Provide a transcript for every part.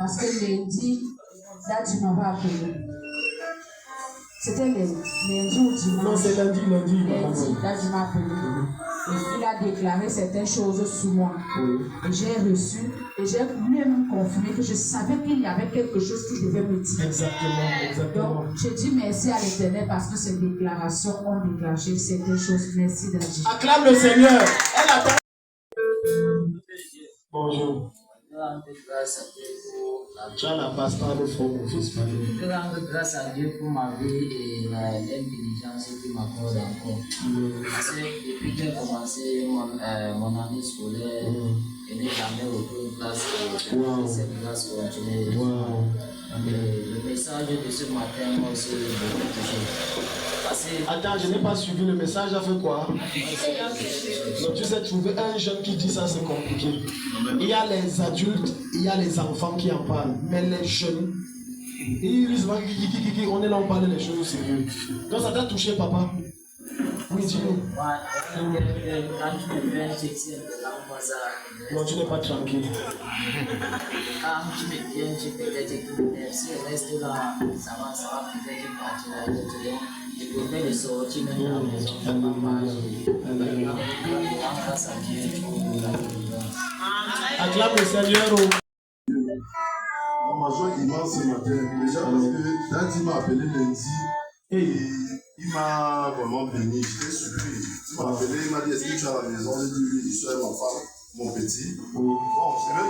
Parce que lundi, Daddy m'avait appelé. C'était lundi ou dimanche. Non, c'est lundi. Lundi, Daddy m'a appelé. Il a déclaré certaines choses sur moi. Oui. Et j'ai reçu, et j'ai lui-même confirmé que je savais qu'il y avait quelque chose qu'il devait me dire. Exactement. Donc, je dis merci à l'Éternel parce que ces déclarations ont déclenché certaines choses. Merci Daddy. Acclame le Seigneur. Elle attend. Bonjour. Grâce à Dieu pour Tu as la pasteur de mon fils. Je rends grâce à Dieu pour ma vie et l'intelligence qu'il m'accorde encore. Parce que depuis que j'ai commencé mon année scolaire, je n'ai jamais repris une classe et cette grâce continue. Le message de ce matin m'a aussi beaucoup touché. Attends, je n'ai pas suivi le message, a fait quoi? Donc tu sais, trouver un jeune qui dit ça, c'est compliqué. Il y a les adultes, il y a les enfants qui en parlent, mais les jeunes, ils disent, on est là, on parle des choses sérieuses. Donc ça t'a touché, papa? Oui, dis-nous. Quand tu me fais un check, c'est non, tu n'es pas tranquille. Quand tu me viens, tu peut-être que si je reste là, ça va peut-être partir à l'autre. Je préfère le sortir même à la maison. Grâce à Dieu, acclame le Seigneur. Ma joie immense ce matin, déjà parce que Daddy m'a appelé lundi et il m'a vraiment béni. J'étais surpris. Il m'a appelé, il m'a dit est-ce que tu es à la maison? J'ai dit oui, je suis avec ma femme, mon petit. Bon,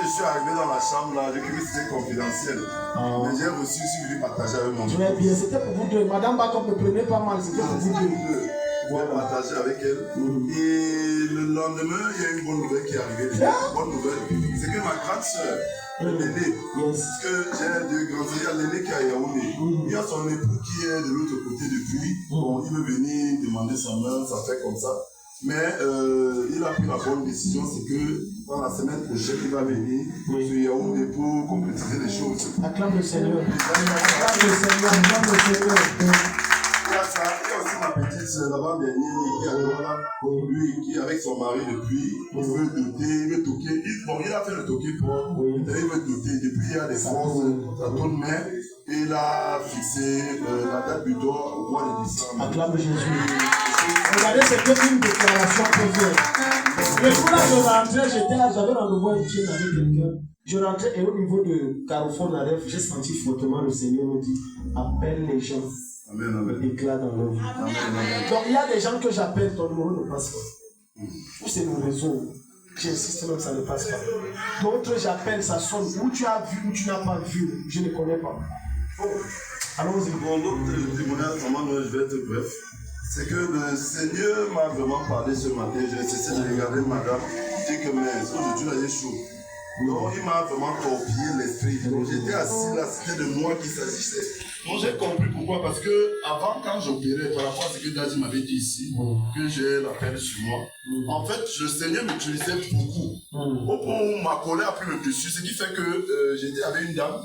je suis arrivé dans la chambre là, j'ai cru que c'était confidentiel. Mais j'ai reçu, je suis venu partager avec mon Très bien, c'était pour vous deux. Madame Bacop ne prenait pas mal, c'était pour vous deux. Pour partager avec elle. Et le lendemain, il y a une bonne nouvelle qui est arrivée. Bonne nouvelle, c'est que ma grande soeur, l'aînée, parce que j'ai deux grands sœurs, il y a l'aîné qui est à Yaoundé. Il y a son époux qui est de l'autre côté depuis. Bon, il veut venir demander sa main, ça fait comme ça. Mais il a pris la bonne décision, c'est que dans la semaine prochaine, il va venir sur Yaoundé pour concrétiser les choses. Acclame le Seigneur. Acclame le Seigneur. Acclame le Seigneur. Il y a ça, il y a aussi ma petite soeur l'avant-dernière qui est à là, lui qui est avec son mari depuis, il veut doter, il veut toquer. Bon, il a fait le toquer pour, il veut doter. Depuis, il y a des forces, ça tourne main, et il a fixé la date butoir au mois de décembre. Acclame Jésus. Regardez, c'était une déclaration posée. Le jour là, je rentrais, j'avais rendez-vous intime avec quelqu'un. Je rentrais et au niveau de Carrefour Naref, j'ai senti fortement le Seigneur me dit appelle les gens. Amen, amen. Éclat dans l'œuvre. Donc il y a des gens que j'appelle, ton numéro ne passe pas. Ou c'est le réseau. J'insiste même, ça ne passe pas. D'autres j'appelle, ça sonne. Ou tu as vu ou tu n'as pas vu. Je ne connais pas. Allons-y. Bon, l'autre témoignage, vraiment, je vais être bref. C'est que le Seigneur m'a vraiment parlé ce matin. J'ai cessé de regarder madame. Je dis que mais aujourd'hui là, il est chaud. Donc il m'a vraiment torpillé l'esprit. Donc j'étais assis là, c'était de moi qu'il s'agissait. Donc j'ai compris pourquoi. Parce que avant, quand j'opérais, par rapport à ce que Daddy m'avait dit ici, que j'ai la peine sur moi, en fait, le Seigneur m'utilisait beaucoup. Au point où ma colère a pris le dessus, ce qui fait que j'étais avec une dame.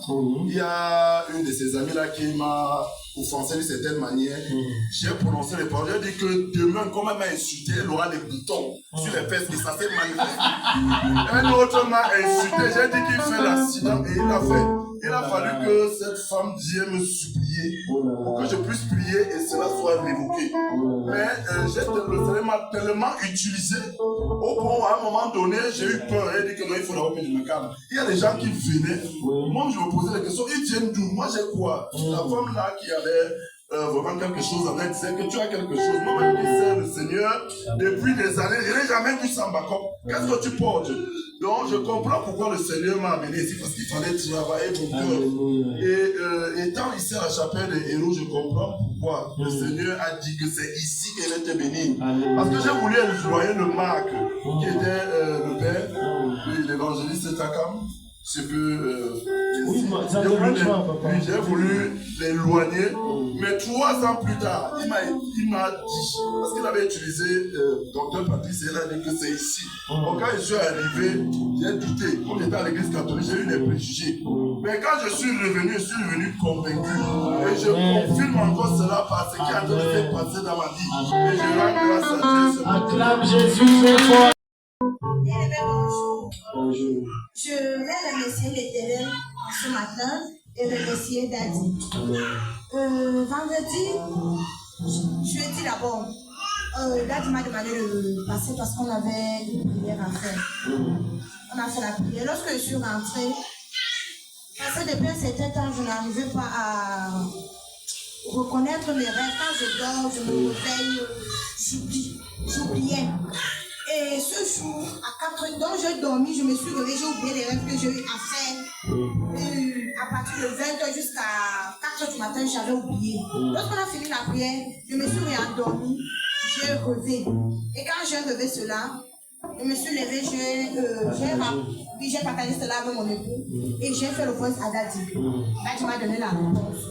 Il y a une de ses amies là qui m'a offensé d'une certaine manière. J'ai prononcé les paroles. J'ai dit que demain, comme elle m'a insulté, elle aura les boutons sur les fesses et ça s'est manifesté. Un autre m'a insulté. J'ai dit qu'il fait l'accident et il l'a fait. Il a fallu que cette femme vienne me supplier pour que je puisse prier et cela soit révoqué. Mais le Seigneur m'a tellement utilisé au point où à un moment donné, j'ai eu peur. Il a dit que non, il faut la remettre de me calme. Il y a des gens qui venaient. Moi, je me posais des questions. Ils viennent d'où? Moi, j'ai quoi? La femme là qui avait vraiment quelque chose avec, c'est que tu as quelque chose. Moi-même qui sers le Seigneur depuis des années, je n'ai jamais vu ça en backup. Qu'est-ce que tu portes? Donc je comprends pourquoi le Seigneur m'a amené ici, parce qu'il fallait travailler mon cœur. Et étant ici à la chapelle des héros, je comprends pourquoi le Seigneur a dit que c'est ici qu'elle était bénie. Parce que j'ai voulu joindre le Marc, qui était le père, l'évangéliste Takam. C'est que j'ai voulu l'éloigner, mais 3 ans plus tard, il m'a dit, parce qu'il avait utilisé Dr Patrice, et il a dit que c'est ici. Donc quand je suis arrivé, j'ai douté. Comme j'étais à l'église catholique, j'ai eu des préjugés. Mais quand je suis revenu convaincu. Et je confirme encore cela par ce qui a été passé dans ma vie. Et je rends grâce à Dieu. Acclame Jésus très fort. Bonjour. Bonjour. Je vais remercier l'Éternel ce matin et remercier Daddy. Vendredi, jeudi d'abord, Daddy m'a demandé de passer parce qu'on avait une prière à faire. On a fait la prière. Lorsque je suis rentrée, parce que depuis un certain temps, je n'arrivais pas à reconnaître mes rêves. Quand je dors, je me réveille, j'oubliais. Et ce jour, à 4 heures, donc j'ai dormi, je me suis réveillée, j'ai oublié les rêves que j'ai eu à faire. À partir de 20h jusqu'à 4h du matin, j'avais oublié. Lorsqu'on a fini la prière, je me suis réendormie, j'ai rêvé. Et quand j'ai rêvé cela, je me suis levée, j'ai partagé cela avec mon époux et j'ai fait le voice à Daddy. Daddy m'a donné la réponse.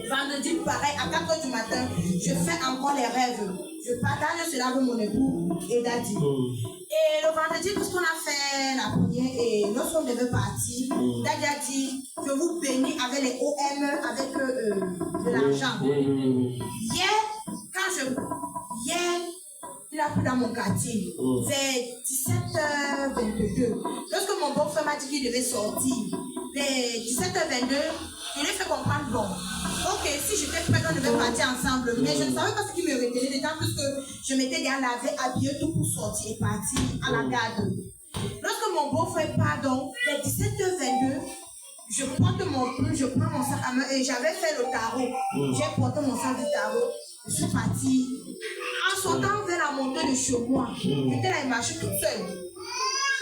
Vendredi, pareil, à 4h du matin, je fais encore les rêves. Je partage cela avec mon époux et Daddy. Et le vendredi, lorsqu'on a fait la prière et lorsqu'on devait partir, Daddy a dit, je vous bénis avec les OM, avec de l'argent. Hier, il a pris dans mon quartier, vers 17h22. Lorsque mon beau-frère m'a dit qu'il devait sortir, vers 17h22, je lui ai fait comprendre, bon, ok, si j'étais prête, on devait partir ensemble, mais je ne savais pas ce qui me retenait dedans, puisque je m'étais déjà lavé, habillé, tout pour sortir et partir à la garde. Lorsque mon beau-frère part donc, vers 17h22, je porte mon plume, je prends mon sac à main et j'avais fait le tarot. J'ai porté mon sac de tarot, je suis partie. En sortant vers la montée de chez moi, j'étais là et marchais toute seule.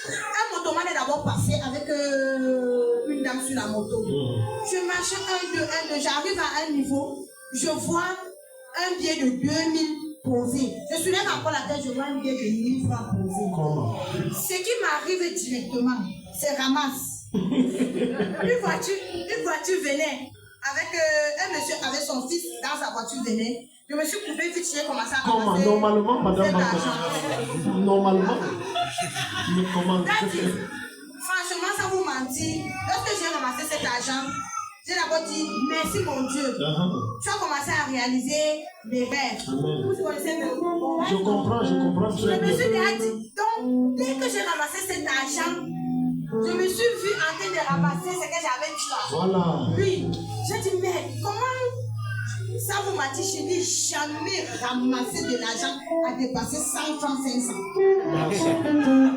Un motoman est d'abord passé avec une dame sur la moto. Je marchais 1, 2, j'arrive à un niveau, je vois un billet de 2000 posé. Je soulève encore la tête, je vois un billet de 1000 francs posé. Comment? Ce qui m'arrive directement, c'est ramasse. Une voiture venait avec un monsieur avec son fils dans sa voiture venait. Je me suis coupé vite, j'ai commencé à ramasser. Comment? Normalement, madame, normalement. Mais comment? Franchement, ça vous mentit. Lorsque j'ai ramassé cet argent, j'ai d'abord dit merci mon Dieu. Tu as commencé à réaliser mes rêves. Vous connaissez mes rêves? Je comprends. Je me suis dit, donc, dès que j'ai ramassé cet argent, je me suis vue en train de ramasser ce que j'avais dit là. Voilà. Oui. J'ai dit, mais comment ça vous m'a dit, je n'ai jamais ramassé de l'argent à dépasser 100 francs 500.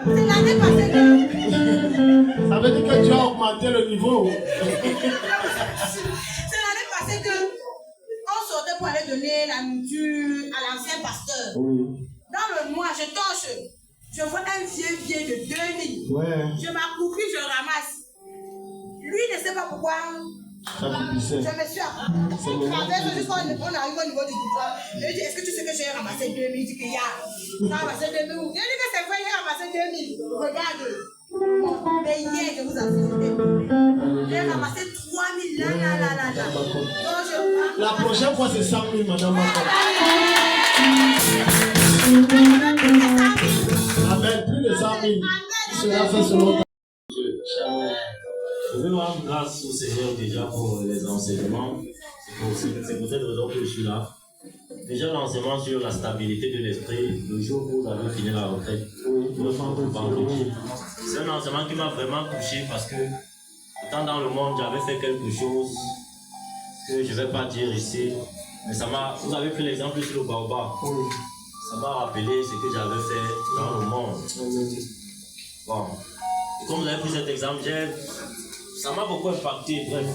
C'est l'année passée que... Ça veut dire que tu as augmenté le niveau. C'est l'année passée que on sortait pour aller donner la nourriture à l'ancien pasteur. Dans le mois, je torche. Je vois un vieux billet de 2000. Je m'approprie, je le ramasse. Lui ne sait pas pourquoi. Je me suis traversé jusqu'à on arrive au niveau du pouvoir. Je lui dis, est-ce que tu sais que j'ai ramassé 2000? Il dit qu'il y a. Tu as ramassé 2000. Je lui dis que c'est vrai, j'ai ramassé 2000. Regarde. Mais hier, je vous assure, j'ai ramassé 3000 là. Donc, la prochaine fois, c'est 100 000, madame. Amen. Plus de 100 000. Cela fait selon. Je veux rendre grâce au Seigneur déjà pour les enseignements. C'est pour cette raison que je suis là. Déjà l'enseignement sur la stabilité de l'esprit, le jour où vous avez fini la retraite, c'est un enseignement qui m'a vraiment touché parce que, étant dans le monde, j'avais fait quelque chose que je ne vais pas dire ici, mais ça m'a. Vous avez pris l'exemple sur le baobab. Ça m'a rappelé ce que j'avais fait dans le monde. Bon. Et comme vous avez pris cet exemple, ça m'a beaucoup impacté, bref.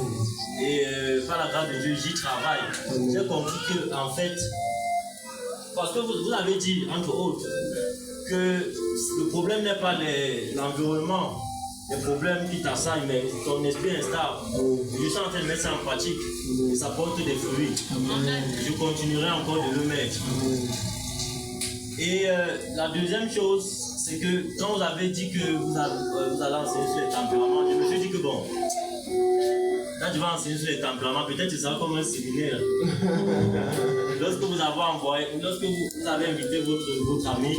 Et par la grâce de Dieu, j'y travaille. J'ai compris que, en fait, parce que vous avez dit, entre autres, que le problème n'est pas l'environnement, les problèmes qui t'assaillent, mais ton esprit est instable. Je suis en train de mettre ça en pratique et ça porte des fruits. Je continuerai encore de le mettre. Et la deuxième chose, c'est que quand vous avez dit que vous allez enseigner sur les tempéraments, je me suis dit que bon, quand tu vas enseigner sur les tempéraments, peut-être que ça sera comme un séminaire. Lorsque vous avez invité votre ami,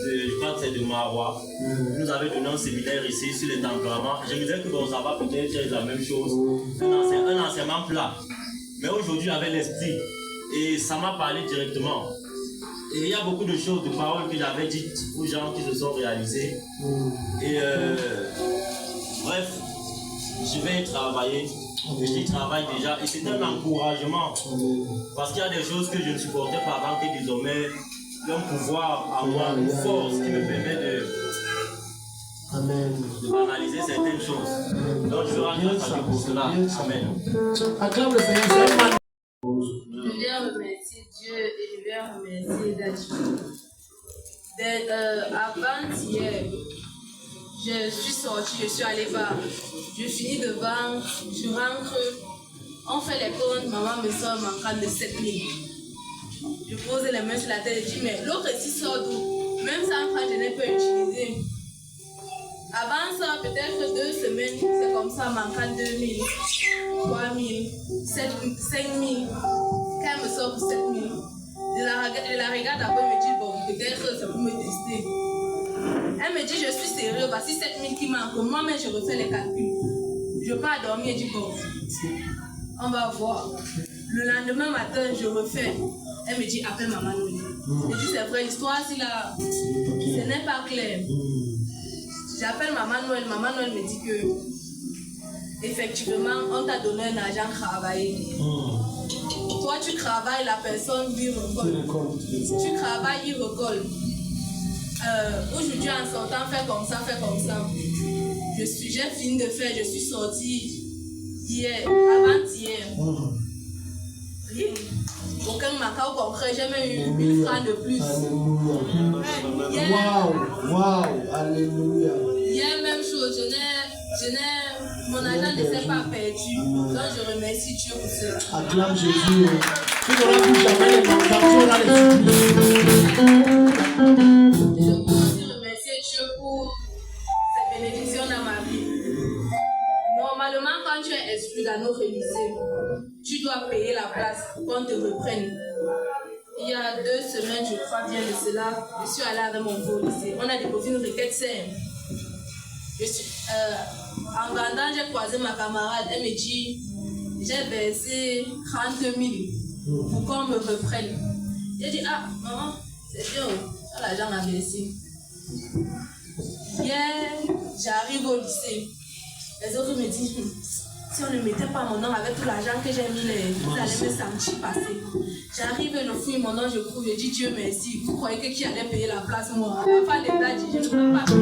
je crois que c'est de Marois, vous nous avez donné un séminaire ici sur les tempéraments. Je me disais que bon, ça va peut-être être la même chose, un enseignement plat. Mais aujourd'hui, avec l'esprit, et ça m'a parlé directement. Et il y a beaucoup de choses, de paroles que j'avais dites aux gens qui se sont réalisées. Et bref, je vais y travailler. J'y travaille déjà et c'est un encouragement. Parce qu'il y a des choses que je ne supportais pas avant que désormais, il y a un pouvoir en moi, une force qui me permet de banaliser certaines choses. Donc je veux rendre grâce à Dieu pour cela. Amen. Acclame le Seigneur. Je viens remercier Dieu et je viens remercier Dadji. Avant-hier, je suis sortie, je suis allée voir. Je finis de vendre, je rentre, on fait les comptes, maman me sort manquant de 7 000. Je pose les mains sur la tête et je dis, mais l'autre ici sort d'où? Même 100 francs, je n'ai pas utilisé. Avant ça, peut-être 2 semaines, c'est comme ça, manquant 2 000, 3 000, 5 000. Quand elle me sort pour 7 000, je la regarde après et me dit, bon, peut-être c'est pour me tester. Elle me dit, je suis sérieux, voici 7 000 qui manquent. Moi-même, je refais les calculs. Je pars dormir et je dis, bon, on va voir. Le lendemain matin, je refais. Elle me dit, appelle maman Noël. Je dis, c'est vrai, l'histoire, ce n'est pas clair. J'appelle maman Noël me dit que, effectivement, on t'a donné un agent travailler. Toi, tu travailles, la personne lui recolle. Tu travailles, il recolle. Aujourd'hui, en sortant, fais comme ça. J'ai fini de faire, je suis sortie hier, avant-hier. Rien. Aucun macao concret, j'ai même eu 1 franc de plus. Waouh, alléluia. Hier, même chose, mon agent ne s'est pas perdu. Donc, je remercie Dieu pour cela. Acclame Jésus. Tu n'auras plus jamais les montants, tu auras les Je peux aussi remercier Dieu pour ses bénédictions dans ma vie. Normalement, quand tu es exclu dans notre lycée, tu dois payer la place pour qu'on te reprenne. Il y a 2 semaines, je crois bien de cela, je suis allée avec mon beau lycée. On a déposé une requête simple. En vendant, j'ai croisé ma camarade. Elle me dit, j'ai versé 30 000 pour qu'on me reprenne. J'ai dit, ah, maman, c'est bien, ça l'argent a versé. Hier, j'arrive au lycée. Les autres me disent, si on ne mettait pas mon nom avec tout l'argent que j'ai mis, vous allez me sentir passer. J'arrive, je fouille mon nom, je cours, je dis Dieu merci. Vous croyez que qui allait payer la place, moi? Enfin, les gars, je ne peux pas payer.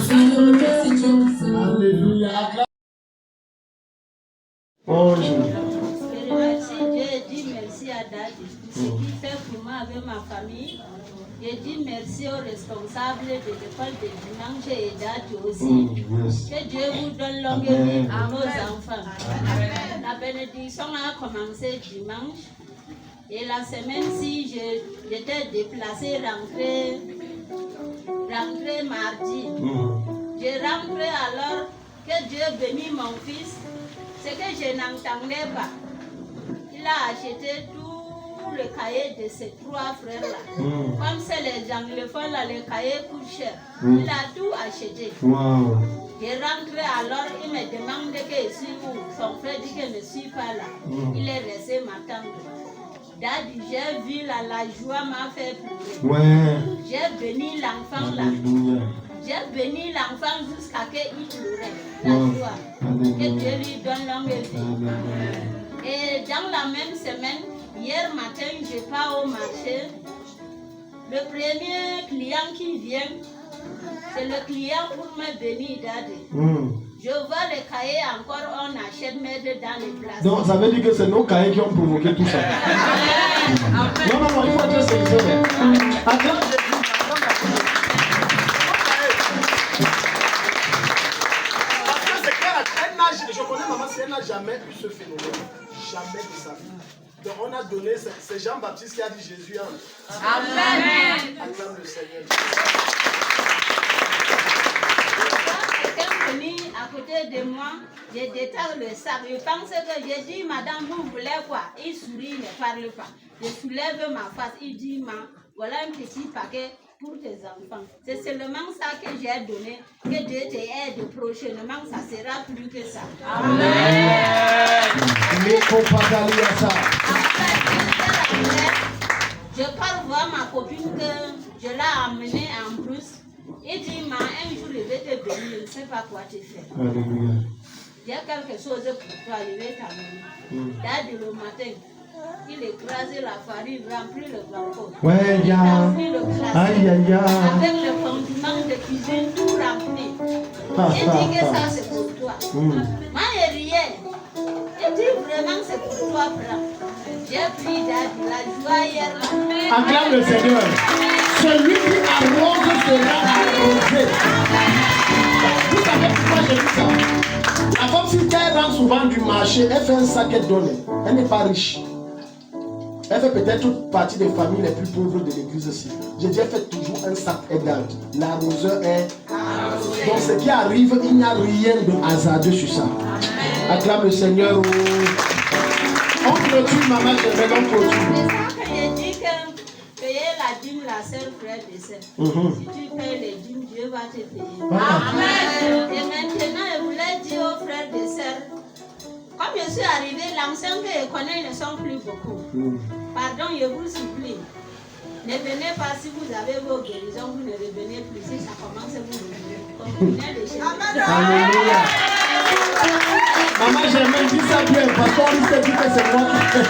Je remercie Dieu pour ça. Alléluia. Bonjour. Je remercie Dieu et dis merci à Dadji. Ce qu'il fait pour moi avec ma famille. Je dis merci aux responsables de l'école de dimanche et Dadji aussi. Que Dieu vous donne longue vie à nos enfants. La bénédiction a commencé dimanche. Et la semaine-ci, j'étais déplacée, rentrée mardi. Je rentrais alors que Dieu bénit mon fils. Ce que je n'entendais pas. Il a acheté tout le cahier de ses 3 frères-là. Comme c'est les anglophones, là, les cahiers coûtent cher. Il a tout acheté. Wow. Je rentrais alors, il me demande que je suis où. Son frère dit que je ne suis pas là. Il est resté m'attendre. Dadji, j'ai vu là, la joie m'a fait pleurer. Ouais. J'ai béni l'enfant là. J'ai béni l'enfant jusqu'à ce qu'il pleurait. La joie. Que Dieu lui donne longue vie. Et dans la même semaine, hier matin, je pars au marché. Le premier client qui vient, c'est le client pour me bénir, Dadji. Je vois les cahiers encore, on achète, mais dans les places. Donc, ça veut dire que c'est nos cahiers qui ont provoqué tout ça. Non, il faut être sincère. Acclame Jésus. Parce que c'est clair, je connais maman, si elle n'a jamais eu ce phénomène. Jamais de sa vie. Donc, on a donné, c'est Jean-Baptiste qui a dit Jésus. Amen. Acclame le Seigneur. Quelqu'un venu à côté de moi, je détaille le sac. Je pense que j'ai dit, madame, vous voulez quoi? Il sourit, il ne parle pas. Je soulève ma face, il dit, voilà un petit paquet pour tes enfants. C'est seulement ça que j'ai donné. Que Dieu te aide prochainement, ça sera plus que ça. Amen. Après, je pars voir ma copine que je l'ai amenée en brousse. Il dit, un jour, je vais te bénir, je ne sais pas quoi te faire. Alléluia. Il y a quelque chose pour toi, je vais t'amener. Daddy, le matin, il écrasait la farine, remplit le balcon. Ouais, Il ya. remplit le glaçon. Aïe, aïe, aïe. Avec le condiment de cuisine tout rempli. Il dit que ça c'est pour toi. Moi, je riais. Il dit vraiment c'est pour toi, frère. J'ai pris Daddy, la joie hier. Acclame le Seigneur. Celui qui arrose sera arrosé. Vous savez pourquoi j'ai dit ça? La femme, si elle rentre souvent du marché, elle fait un sac, elle donne. Elle n'est pas riche. Elle fait peut-être partie des familles les plus pauvres de l'église aussi. J'ai dit, elle fait toujours un sac, elle garde. L'arroseur est arrosé. Donc ce qui arrive, il n'y a rien de hasardeux sur ça. Acclame le Seigneur. On clôture, maman, j'aimerais qu'on clôture. C'est ça que j'ai dit que payer la dîme, la seule frère de sœur. Si tu payes les dîmes, Dieu va te payer. Amen. Et maintenant, je voulais dire aux frères de sœurs, comme je suis arrivé, l'ancien que je connais ne sont plus beaucoup. Pardon, je vous supplie. Ne venez pas si vous avez vos guérisons, vous ne revenez plus. Si ça commence, vous revenez. Continuez de chercher. Alléluia. Maman, j'ai même dit ça bien, parce qu'on sait que c'est moi qui fais.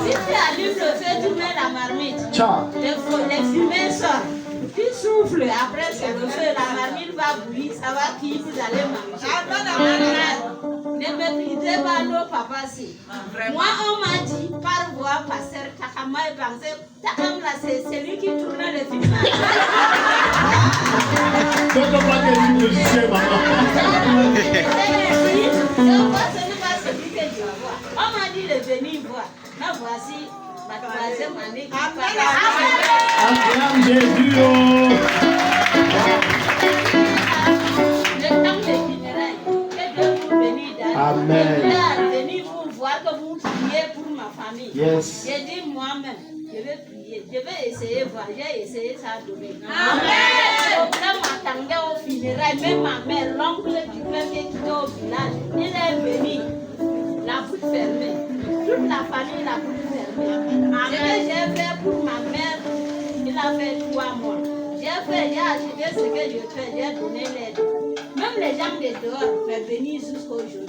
Si tu allumes le feu, tu mets la marmite. Ciao. Les fumées sortent. Tu souffles, après c'est le feu, la marmite va bouillir, ça va qui vous allez manger. Ne méprisez pas nos papas-ci. Moi, on m'a dit, par voie, pasteur Takama et pensé, Takam là, c'est celui qui tournait le film. Donc, on va te dire musicien, maman. Celui que tu vas voir. On m'a dit de venir voir. Là, voici ma troisième année. Acclame Jésus. Le temps des funérailles. Que Dieu vous bénisse. Amen. Je voulais venir vous voir que vous priez pour ma famille. Yes. J'ai dit moi-même, je vais prier. Je vais essayer voir. J'ai essayé ça demain. Amen. Le problème m'attendait aux funérailles. Même ma mère, l'oncle du père qui était au village, il est venu. La bouche fermée. Toute la famille, la bouche fermée. Ce que j'ai fait pour ma mère, il a fait 3 mois. J'ai acheté ce que je fais, j'ai donné l'aide. Même les gens de dehors peuvent venir jusqu'aujourd'hui.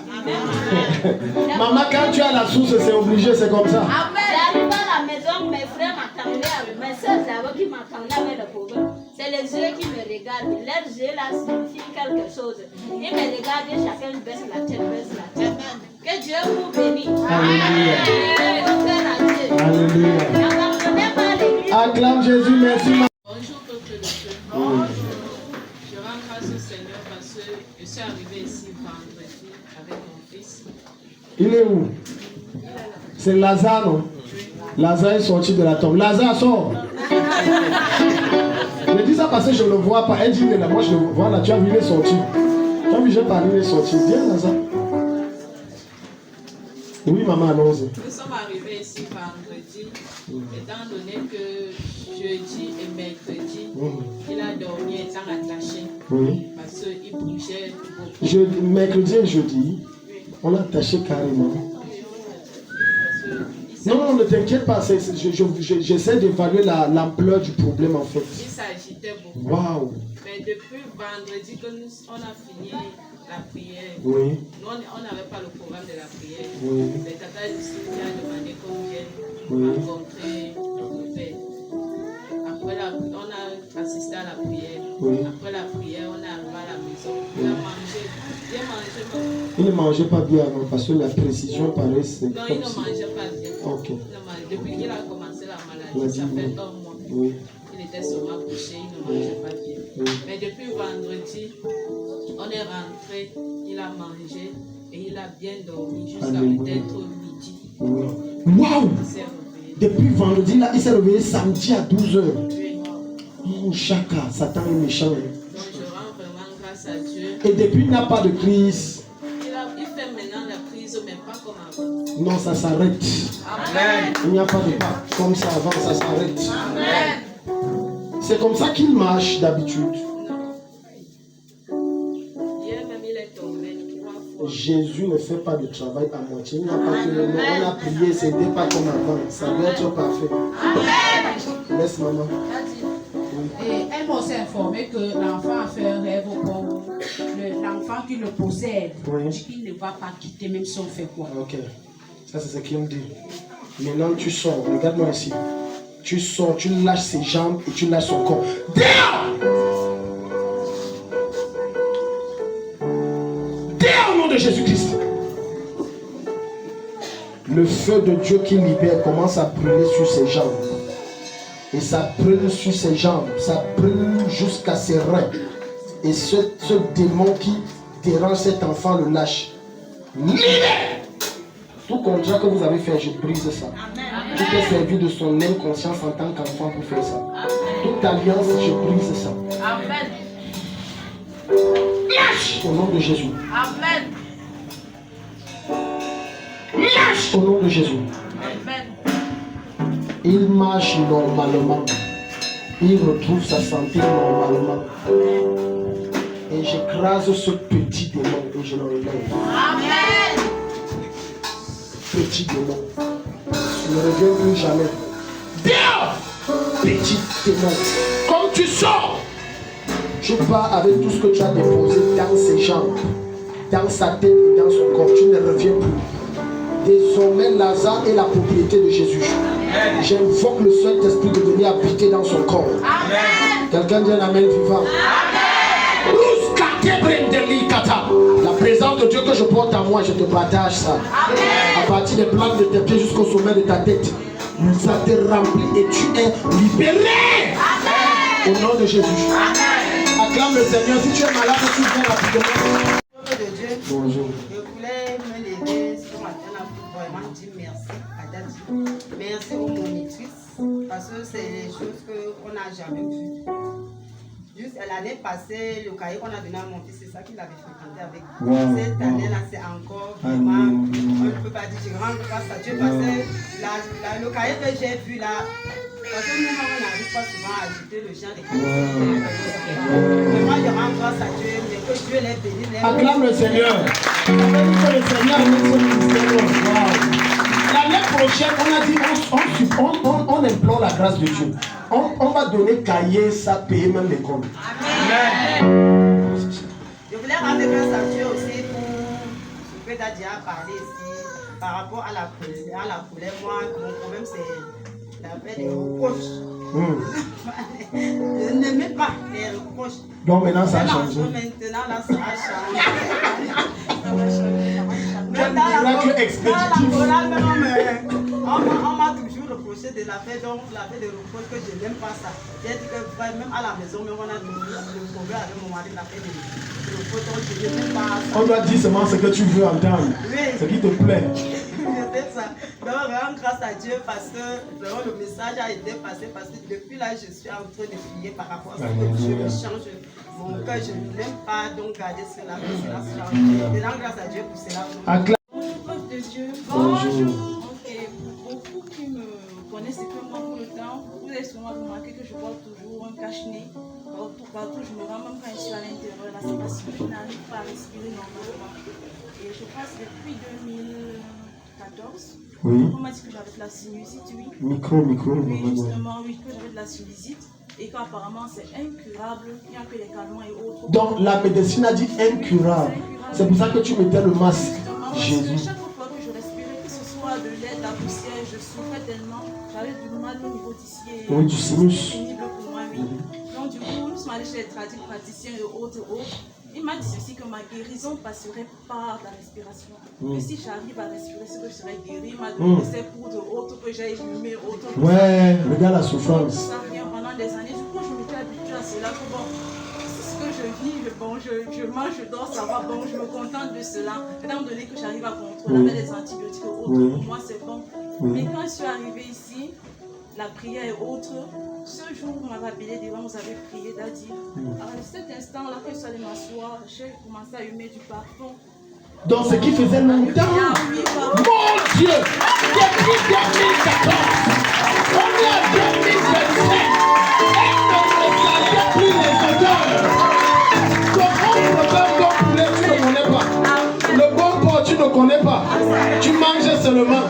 Maman, quand tu as la source, c'est obligé, c'est comme ça. J'arrive à la maison, mes frères m'attendaient avec mes soeurs d'abord qui m'attendaient avec le problème. C'est les yeux qui me regardent. Leurs yeux là signifient quelque chose. Ils me regardent, chacun baisse la tête, baisse la tête. Que Dieu vous bénisse. Alléluia. Alléluia. Acclame Jésus, merci. Bonjour peuple de Dieu. Je rends grâce au Seigneur parce que je suis arrivée ici vendredi avec mon fils. Il est où? C'est Lazare, non? Lazare est sorti de la tombe. Lazare, sort. Je dis ça parce que je ne le vois pas. Elle dit, mais là, moi je le vois là. Tu as vu, il est sorti. Tu as vu, j'ai parlé, il est sorti. Viens, Lazare. Oui, maman, allons-y. Nous sommes arrivés ici vendredi, étant donné que jeudi et mercredi, il a dormi étant attaché. Oui. Parce qu'il bougeait beaucoup. Mercredi et jeudi, on l'a attaché carrément. Non, ne t'inquiète pas, j'essaie d'évaluer l'ampleur du problème en fait. Il s'agitait beaucoup. Waouh! Mais depuis vendredi que on a fini la prière, Oui. nous, on n'avait pas le programme de la prière. Oui. Mais Tata Lucie a demandé qu'on vienne Oui. rencontrer le Père. Après, on a assisté à la prière. Oui. Après la prière, on est arrivé à la maison. Il a mangé. Bien mangé. Il ne mangeait pas bien avant parce que la précision paraît c'est Non, il ne comme ça. mangeait pas bien. Ok. Depuis qu'il a commencé la maladie, La ça fait diminution. 1 mois. Oui. Il était seulement couché, il ne mangeait pas bien. Oui. Mais depuis vendredi, on est rentré, il a mangé et il a bien dormi jusqu'à Alléluia. peut-être midi. Oui. Waouh! Il s'est réveillé. Depuis vendredi, là, il s'est réveillé samedi à 12h. Oui. Oh, Chaka, Satan est méchant. Donc je rends vraiment grâce à Dieu. Et depuis, il n'a pas de crise. Il fait maintenant la prise, mais pas comme avant. Non, ça s'arrête. Amen. Il n'y a pas de pas comme ça avant, ça s'arrête. Amen. C'est comme ça qu'il marche d'habitude. Non. Hier même il est tombé 3 fois. Jésus ne fait pas de travail à moitié. Il n'y a pas que le nom. On a prié, ce n'était pas comme avant. Ça doit être parfait. Laisse maman. Et elle m'a aussi informé que l'enfant a fait un rêve au corps. L'enfant qui le possède, il ne va pas quitter même si on fait quoi. Ok, ça c'est ce qu'il me dit. Maintenant tu sors, regarde-moi ici. Tu sors, tu lâches ses jambes et tu lâches son corps. Dehors au nom de Jésus-Christ. Le feu de Dieu qui libère commence à brûler sur ses jambes. Et ça brûle sur ses jambes, ça brûle jusqu'à ses reins. Et ce démon qui dérange cet enfant le lâche. Libère! Tout contrat que vous avez fait, je brise ça. Amen. Tu t'es servi de son inconscience en tant qu'enfant pour faire ça. Amen. Toute alliance, je brise ça. Amen. Lâche au nom de Jésus. Amen. Lâche au nom de Jésus. Amen. Il marche normalement. Il retrouve sa santé normalement. Et j'écrase ce petit démon et je l'enlève. Amen. Petit démon. Tu ne reviens plus jamais. Dehors, petit démon. Comme tu sors, je pars avec tout ce que tu as déposé dans ses jambes, dans sa tête et dans son corps. Tu ne reviens plus. Désormais, Lazare est la propriété de Jésus. J'invoque le Saint-Esprit de venir habiter dans son corps. Amen. Quelqu'un dit un amen vivant. Amen. La présence de Dieu que je porte en moi, je te partage ça. Amen. À partir des plantes de tes pieds jusqu'au sommet de ta tête, ça te remplit et tu es libéré. Amen. Au nom de Jésus. Amen. Acclame le Seigneur. Si tu es malade, tu viens rapidement. Bonjour. Je voulais me lever ce matin pour vraiment dire merci à Daddy. Merci aux monitrices parce que c'est les choses qu'on n'a jamais vues. Juste l'année passée, le cahier qu'on a donné à mon fils, c'est ça qu'il avait fréquenté avec. Cette année-là, c'est encore vraiment, on ne peut pas dire, je rends grâce à Dieu parce que le cahier que j'ai vu là, parce que nous, on n'arrive pas souvent à ajouter le chien des cahiers. Vraiment, je rends grâce à Dieu, mais que Dieu les bénisse. Acclame le Seigneur. Que le Seigneur met son ministère. L'année prochaine, on a dit, on implore la grâce de Dieu. On va donner cahier, ça paye même les comptes. Amen. Je voulais rendre grâce à Dieu aussi pour ce que Daddy a parlé ici par rapport à la colère. Moi, mon problème, c'est la paix des reproches. Je n'aimais pas les reproches. Donc maintenant, ça a changé. Maintenant, là, ça a changé. Quel miracle expéditif. On m'a toujours reproché de la paix, donc la paix des reproches que je n'aime pas ça. J'ai dit que même à la maison, même on a toujours le problème avec mon mari, la paix des reproches, donc je n'aime pas ça. On doit dire seulement ce que tu veux entendre, ce qui te plaît. C'est ça. Donc, vraiment grâce à Dieu parce que vraiment, le message a été passé parce que depuis là, je suis en train de prier par rapport à ce que Dieu me change. Mon cœur, je n'aime pas donc garder cela, mais cela se change. Et donc, grâce à Dieu pour cela. Bonjour de Dieu. Bonjour. Et pour beaucoup qui me connaissent depuis un bon temps, vous avez souvent remarqué que je porte toujours un cache-nez. Partout, je me rends même quand je suis à l'intérieur. Là, c'est parce que je n'arrive pas à respirer normalement. Et je pense depuis 2014. Oui. On m'a dit que j'avais de la sinusite, oui. Micro. Oui, justement, oui, que j'avais de la sinusite. Et qu'apparemment c'est incurable, il n'y a que les calmants et autres. Donc la médecine a dit incurable. C'est pour ça que tu mettais le masque. Jésus. Chaque fois que je respirais, que ce soit de l'air, de la poussière, je souffrais tellement. J'avais du mal au niveau d'ici. Oui, du sinus. Pénible pour moi, oui. Donc du coup, nous sommes allés chez les praticiens et autres. Il m'a dit aussi que ma guérison passerait par la respiration. Que si j'arrive à respirer, c'est que je serai guéri. Il m'a donné ces poudres autres que j'ai humées, autres. Ouais, regarde la souffrance. Ça vient pendant des années. Du coup, je m'étais habituée à cela. Que bon, c'est ce que je vis. Bon, je mange, je dors, ça va. Bon, je me contente de cela. Étant donné que j'arrive à contrôler avec les antibiotiques et autres, pour moi, c'est bon. Mais quand je suis arrivée ici, la prière et autres, ce jour vous m'avez appelé devant, vous avez prié, Daddy. À cet instant-là, quand je suis allée m'asseoir, j'ai commencé à humer du parfum. Donc ce qui faisait longtemps, mon Dieu, depuis 2014, on est à 2025, elle ne ressentait plus les odeurs. Le bon poulet, tu ne connais pas. Le bon porc, tu ne connais pas. Tu manges seulement.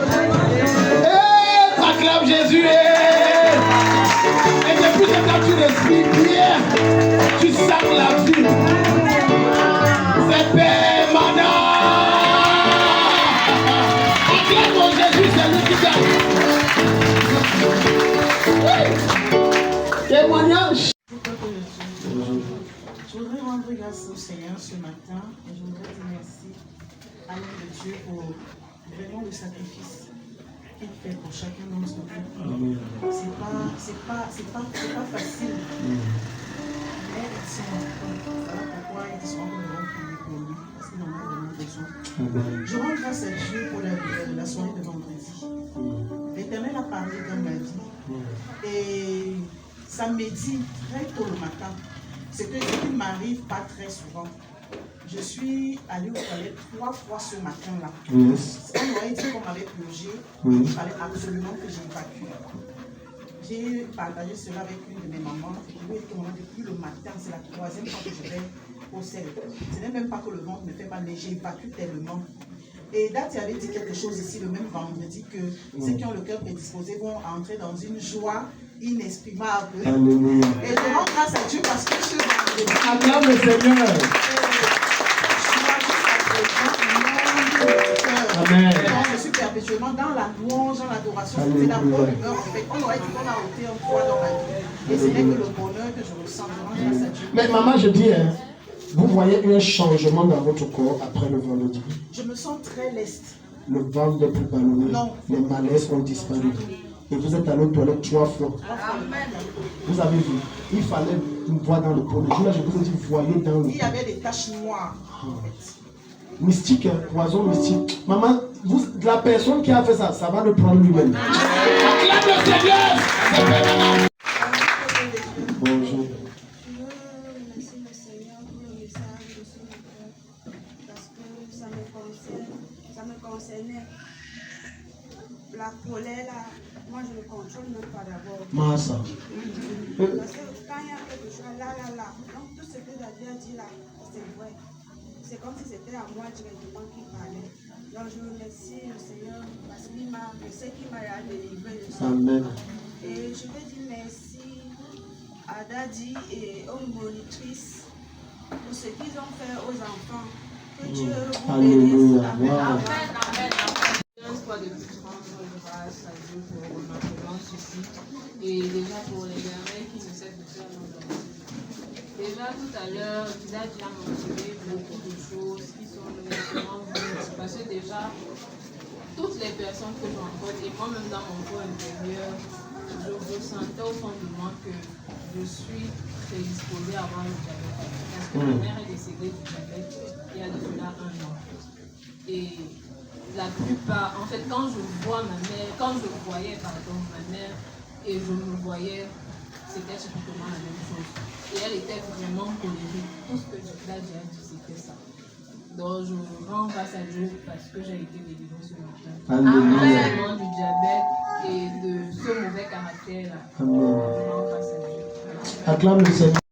Acclame Jésus. Et depuis ce temps, tu respires bien. tu sens la vie. C'est permanent. Acclame mon Jésus, c'est lui qui gagne. Témoignage. Je voudrais rendre grâce au Seigneur ce matin et je voudrais dire merci à l'homme de Dieu pour vraiment le sacrifice qu'il fait pour chacun d'entre nous. C'est pas facile. Mais ils sont voilà pourquoi ils sont vraiment priés pour lui, parce qu'ils en ont vraiment besoin. Je rends grâce à Dieu pour la soirée de vendredi. L'Éternel a parlé dans ma vie et ça me dit très tôt le matin. C'est que ce qui ne m'arrive pas très souvent. Je suis allée aux toilettes 3 fois ce matin-là. Yes. On aurait dit qu'on m'avait plongé. Oui. Il fallait absolument que j'évacue. J'ai partagé cela avec une de mes mamans. Je lui ai dit que depuis le matin, c'est la 3e fois que je vais au sel. Ce n'est même pas que le ventre me fait mal, mais j'évacue tellement. Et Dati avait dit quelque chose ici le même vendredi que ceux qui ont le cœur prédisposé vont entrer dans une joie inexprimable. Alléluia. Et je rends grâce à Dieu parce que ce vendredi, acclame le Seigneur. Amen. Je suis perpétuellement dans la louange, dans l'adoration. C'est la bonne humeur en fait. On aurait dit qu'on a ôté un poids dans ma vie. Et ce n'est que le bonheur que je ressens. Je rends grâce à Dieu. Mais maman, je dis, hein, vous voyez un changement dans votre corps après le vendredi. Je me sens très leste. Le ventre n'est plus ballonné. Les malaises ont disparu. Et vous êtes allé aux toilettes 3 fois. Amen. Vous avez vu, il fallait une voix dans le pot. Le jour là, je vous ai dit, voyez dans le pot. Il y avait des taches noires. Mystique, hein, poison mystique. Maman, la personne qui a fait ça, ça va le prendre lui-même. Acclame le Seigneur. Bonjour. Je veux remercier le Seigneur pour le message de ce matin parce que ça me concernait. La colère là, moi je ne contrôle même pas d'abord. Massa. Parce que quand il y a quelque chose là, donc tout ce que David a dit là, c'est vrai. C'est comme si c'était à moi directement qui parlait. Donc je remercie le Seigneur parce qu'il m'a délivré de ça. Amen. Et je veux dire merci à Daddy et aux monitrices pour ce qu'ils ont fait aux enfants. Que Dieu vous bénisse. Amen. Amen. Fois de plus rendre grâce à Dieu pour ma présence ici et déjà pour les merveilles qui ne cessent de faire dans leur vie. Déjà tout à l'heure, il a déjà mentionné beaucoup de choses qui sont vraiment bonnes parce que déjà toutes les personnes que je rencontre et moi-même dans mon corps intérieur, je ressentais au fond de moi que je suis prédisposée à avoir le diabète parce que ma mère est décédée du diabète il y a déjà 1 an. Et la plupart, en fait, quand je voyais ma mère et je me voyais, c'était typiquement la même chose. Et elle était vraiment colérique. Tout ce que j'ai dit, c'était ça. Donc je rends grâce à Dieu parce que j'ai été délivrée ce matin. Amen. Du diabète et de ce mauvais caractère-là. Je rends grâce à Dieu. Acclame le Seigneur.